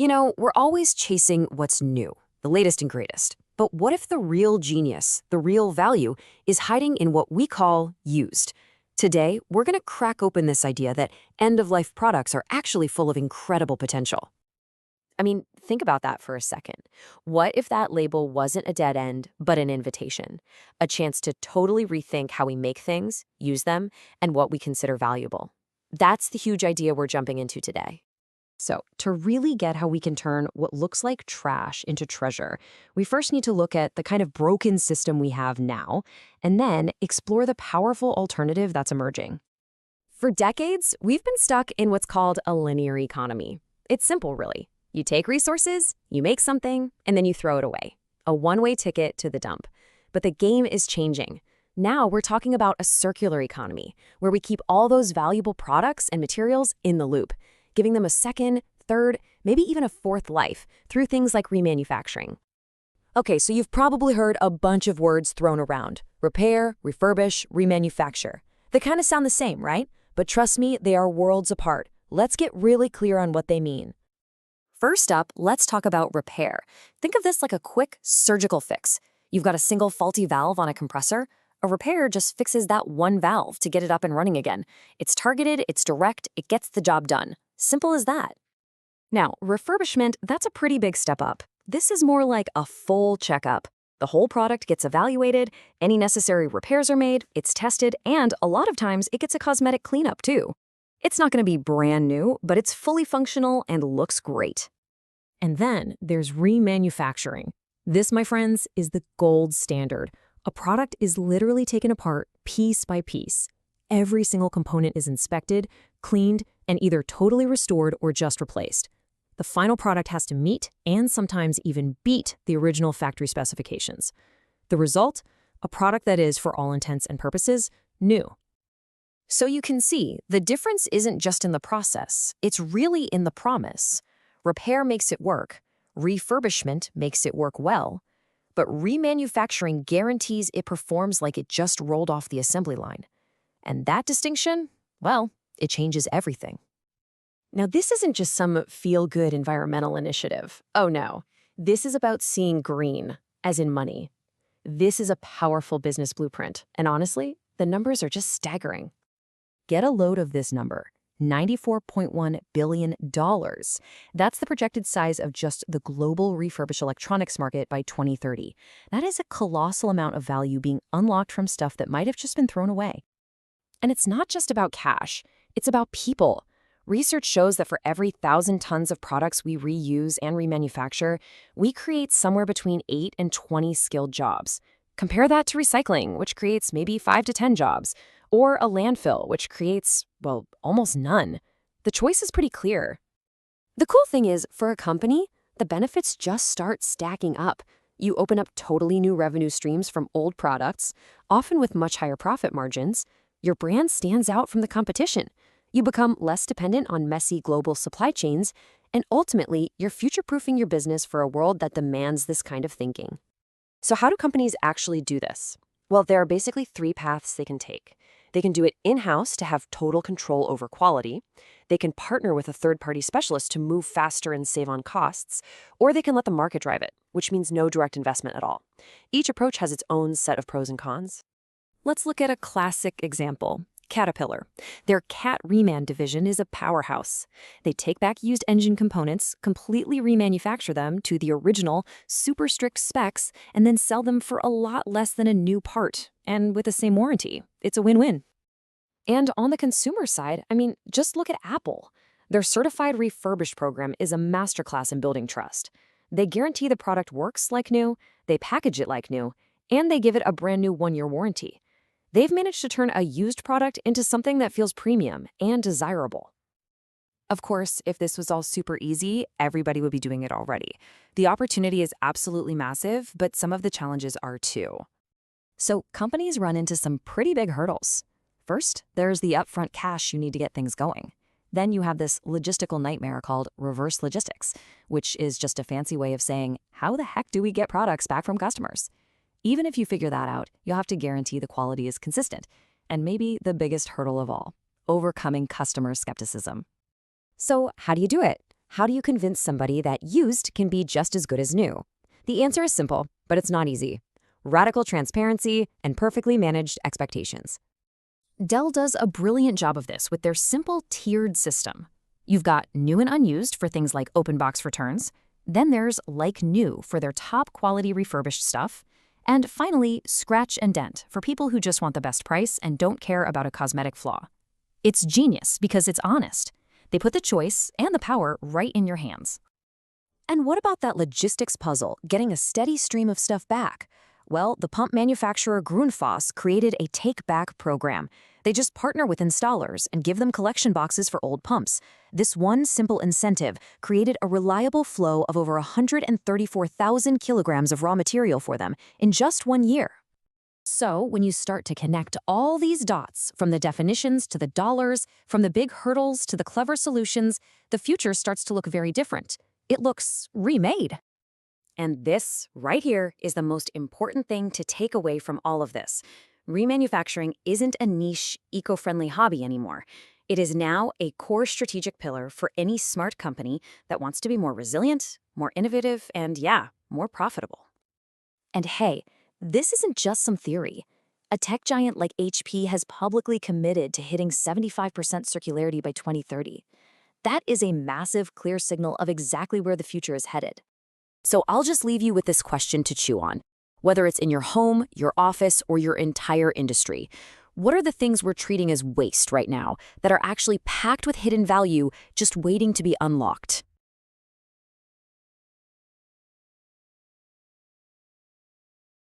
We're always chasing what's new, the latest and greatest. But what if the real genius, the real value, is hiding in what we call used? Today, we're going to crack open this idea that end-of-life products are actually full of incredible potential. Think about that for a second. What if that label wasn't a dead end, but an invitation? A chance to totally rethink how we make things, use them, and what we consider valuable. That's the huge idea we're jumping into today. So, to really get how we can turn what looks like trash into treasure, we first need to look at the kind of broken system we have now, and then explore the powerful alternative that's emerging. For decades, we've been stuck in what's called a linear economy. It's simple, really. You take resources, you make something, and then you throw it away. A one-way ticket to the dump. But the game is changing. Now we're talking about a circular economy, where we keep all those valuable products and materials in the loop, giving them a second, third, maybe even a fourth life through things like remanufacturing. Okay, so you've probably heard a bunch of words thrown around. Repair, refurbish, remanufacture. They kind of sound the same, right? But trust me, they are worlds apart. Let's get really clear on what they mean. First up, let's talk about repair. Think of this like a quick surgical fix. You've got a single faulty valve on a compressor. A repair just fixes that one valve to get it up and running again. It's targeted, it's direct, it gets the job done. Simple as that. Now, refurbishment, that's a pretty big step up. This is more like a full checkup. The whole product gets evaluated, any necessary repairs are made, it's tested, and a lot of times it gets a cosmetic cleanup too. It's not going to be brand new, but it's fully functional and looks great. And then there's remanufacturing. This, my friends, is the gold standard. A product is literally taken apart piece by piece. Every single component is inspected, cleaned, and either totally restored or just replaced. The final product has to meet and sometimes even beat the original factory specifications. The result? A product that is, for all intents and purposes, new. So you can see, the difference isn't just in the process, it's really in the promise. Repair makes it work, refurbishment makes it work well, but remanufacturing guarantees it performs like it just rolled off the assembly line. And that distinction, well, it changes everything. Now, this isn't just some feel-good environmental initiative. Oh no, this is about seeing green, as in money. This is a powerful business blueprint, and honestly, the numbers are just staggering. Get a load of this number, $94.1 billion. That's the projected size of just the global refurbished electronics market by 2030. That is a colossal amount of value being unlocked from stuff that might have just been thrown away. And it's not just about cash, it's about people. Research shows that for every 1,000 tons of products we reuse and remanufacture, we create somewhere between 8 and 20 skilled jobs. Compare that to recycling, which creates maybe 5 to 10 jobs. Or a landfill, which creates, well, almost none. The choice is pretty clear. The cool thing is, for a company, the benefits just start stacking up. You open up totally new revenue streams from old products, often with much higher profit margins. Your brand stands out from the competition. You become less dependent on messy global supply chains, and ultimately, you're future-proofing your business for a world that demands this kind of thinking. So how do companies actually do this? Well, there are basically 3 paths they can take. They can do it in-house to have total control over quality. They can partner with a third-party specialist to move faster and save on costs. Or they can let the market drive it, which means no direct investment at all. Each approach has its own set of pros and cons. Let's look at a classic example. Caterpillar. Their Cat Reman division is a powerhouse. They take back used engine components, completely remanufacture them to the original, super strict specs, and then sell them for a lot less than a new part, and with the same warranty. It's a win-win. And on the consumer side, just look at Apple. Their certified refurbished program is a masterclass in building trust. They guarantee the product works like new, they package it like new, and they give it a brand new 1-year warranty. They've managed to turn a used product into something that feels premium and desirable. Of course, if this was all super easy, everybody would be doing it already. The opportunity is absolutely massive, but some of the challenges are too. So companies run into some pretty big hurdles. First, there's the upfront cash you need to get things going. Then you have this logistical nightmare called reverse logistics, which is just a fancy way of saying, how the heck do we get products back from customers? Even if you figure that out, you'll have to guarantee the quality is consistent. And maybe the biggest hurdle of all, overcoming customer skepticism. So how do you do it? How do you convince somebody that used can be just as good as new? The answer is simple, but it's not easy. Radical transparency and perfectly managed expectations. Dell does a brilliant job of this with their simple tiered system. You've got new and unused for things like open box returns. Then there's like new for their top quality refurbished stuff. And finally, scratch and dent for people who just want the best price and don't care about a cosmetic flaw. It's genius because it's honest. They put the choice and the power right in your hands. And what about that logistics puzzle, getting a steady stream of stuff back? Well, the pump manufacturer Grundfos created a take-back program. They just partner with installers and give them collection boxes for old pumps. This one simple incentive created a reliable flow of over 134,000 kilograms of raw material for them in just 1 year. So, when you start to connect all these dots, from the definitions to the dollars, from the big hurdles to the clever solutions, the future starts to look very different. It looks remade. And this, right here, is the most important thing to take away from all of this. Remanufacturing isn't a niche, eco-friendly hobby anymore. It is now a core strategic pillar for any smart company that wants to be more resilient, more innovative, and more profitable. And hey, this isn't just some theory. A tech giant like HP has publicly committed to hitting 75% circularity by 2030. That is a massive, clear signal of exactly where the future is headed. So I'll just leave you with this question to chew on. Whether it's in your home, your office, or your entire industry, what are the things we're treating as waste right now that are actually packed with hidden value just waiting to be unlocked?